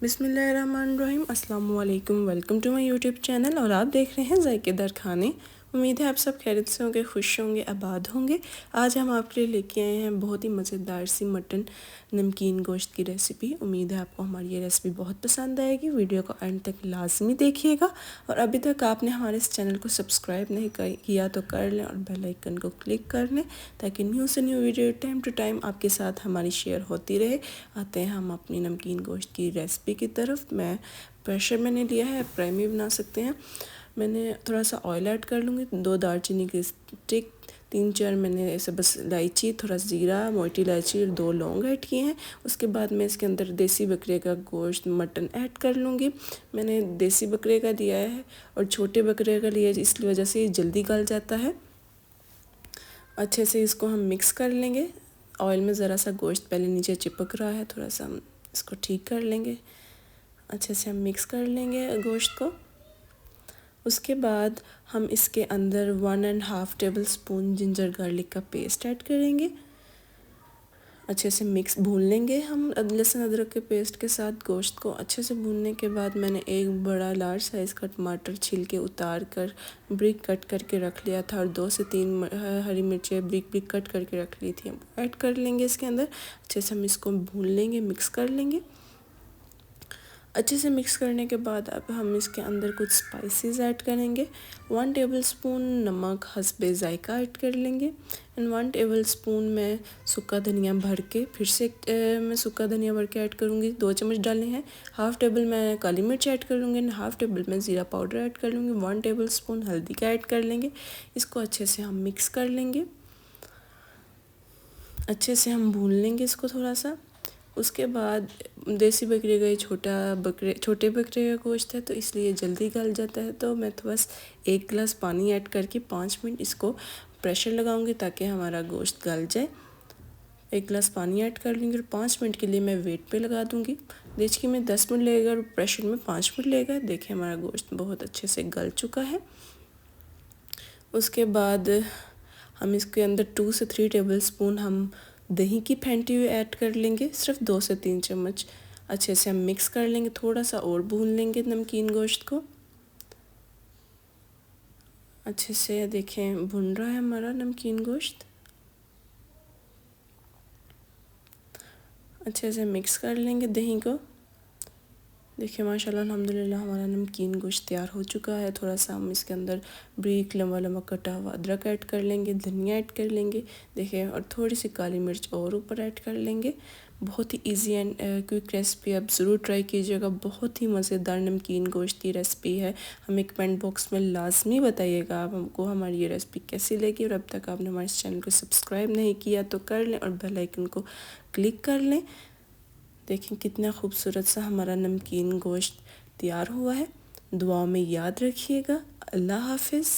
बिस्मिल्लाहिर्रहमानिर्रहीम अस्सलाम वालेकुम। Welcome to my YouTube channel और आप देख रहे हैं ज़ायकेदार खाने। उम्मीद है आप सब खैरियत से होंगे, खुश होंगे, आबाद होंगे। आज हम आपके लिए लेके आए हैं बहुत ही मज़ेदार सी मटन नमकीन गोश्त की रेसिपी। उम्मीद है आपको हमारी ये रेसिपी बहुत पसंद आएगी। वीडियो को एंड तक लाजमी देखिएगा और अभी तक आपने हमारे इस चैनल को सब्सक्राइब नहीं किया तो कर लें और बेल आइकन को क्लिक कर लें ताकि न्यू से new video time to time आपके साथ हमारी शेयर होती रहे। आते हैं हम अपनी नमकीन गोश्त की रेसिपी की तरफ। प्रेशर मैंने लिया है, फ्राई में बना सकते हैं। मैंने थोड़ा सा ऑयल ऐड कर लूँगी, 2 दालचीनी की स्टिक, 3-4 मैंने ऐसे बस इलायची, थोड़ा ज़ीरा, मोटी इलायची और 2 लौंग ऐड किए हैं। उसके बाद मैं इसके अंदर देसी बकरे का गोश्त मटन ऐड कर लूँगी। मैंने देसी बकरे का लिया है और छोटे बकरे का लिया है, इसकी वजह से ये जल्दी गल जाता है। अच्छे से इसको हम मिक्स कर लेंगे। ऑयल में ज़रा सा गोश्त पहले नीचे चिपक रहा है, थोड़ा सा हम इसको ठीक कर लेंगे। अच्छे से हम मिक्स कर लेंगे गोश्त को। उसके बाद हम इसके अंदर 1.5 टेबल स्पून जिंजर गार्लिक का पेस्ट ऐड करेंगे। अच्छे से मिक्स भून लेंगे हम लहसुन अदरक के पेस्ट के साथ गोश्त को। अच्छे से भूनने के बाद मैंने एक बड़ा लार्ज साइज़ का टमाटर छील के उतार कर ब्रिक कट करके रख लिया था और 2 से 3 हरी मिर्चें ब्रिक कट करके रख ली थी, हम ऐड कर लेंगे इसके अंदर। अच्छे से हम इसको भून लेंगे, मिक्स कर लेंगे। अच्छे से मिक्स करने के बाद अब हम इसके अंदर कुछ स्पाइसेस ऐड करेंगे। 1 टेबलस्पून नमक हस्बे ज़ायका ऐड कर लेंगे एंड 1 टेबलस्पून में सूखा धनिया भर के फिर से मैं सूखा धनिया भर के ऐड करूँगी, 2 चम्मच डालने हैं। 1/2 टेबल मैं काली मिर्च ऐड कर लूँगी एंड 1/2 टेबल मैं ज़ीरा पाउडर ऐड कर लूँगी। 1 टेबलस्पून हल्दी का ऐड कर लेंगे। इसको अच्छे से हम मिक्स कर लेंगे। अच्छे से हम भून लेंगे इसको थोड़ा सा। उसके बाद देसी बकरे का छोटे बकरे का गोश्त है तो इसलिए जल्दी गल जाता है, तो मैं तो बस 1 गिलास पानी ऐड करके 5 मिनट इसको प्रेशर लगाऊंगी ताकि हमारा गोश्त गल जाए। 1 गिलास पानी ऐड कर लूँगी और 5 मिनट के लिए मैं वेट पे लगा दूँगी। देखिए में 10 मिनट लगेगा और प्रेशर में 5 मिनट लगेगा। देखिए हमारा गोश्त बहुत अच्छे से गल चुका है। उसके बाद हम इसके अंदर 2 से 3 टेबलस्पून हम दही की फेंटी हुई ऐड कर लेंगे, सिर्फ 2 से 3 चम्मच। अच्छे से हम मिक्स कर लेंगे, थोड़ा सा और भून लेंगे नमकीन गोश्त को। अच्छे से देखें भुन रहा है हमारा नमकीन गोश्त। अच्छे से मिक्स कर लेंगे दही को। देखिए माशाल्लाह अल्हम्दुलिल्लाह हमारा नमकीन गोश्त तैयार हो चुका है। थोड़ा सा हम इसके अंदर ब्रीक लंबा लंबा कटा हुआ अदरक ऐड कर लेंगे, धनिया ऐड कर लेंगे, देखिए, और थोड़ी सी काली मिर्च और ऊपर ऐड कर लेंगे। बहुत ही इजी एंड क्विक रेसिपी, आप ज़रूर ट्राई कीजिएगा। बहुत ही मज़ेदार नमकीन गोश्त की रेसिपी है। हमें कमेंट बॉक्स में लाजमी बताइएगा आप हमको हमारी ये रेसिपी कैसी लगी। और अब तक आपने हमारे चैनल को सब्सक्राइब नहीं किया तो कर लें और बेल आइकन को क्लिक कर लें। देखें कितना खूबसूरत सा हमारा नमकीन गोश्त तैयार हुआ है। दुआ में याद रखिएगा। अल्लाह हाफिज़।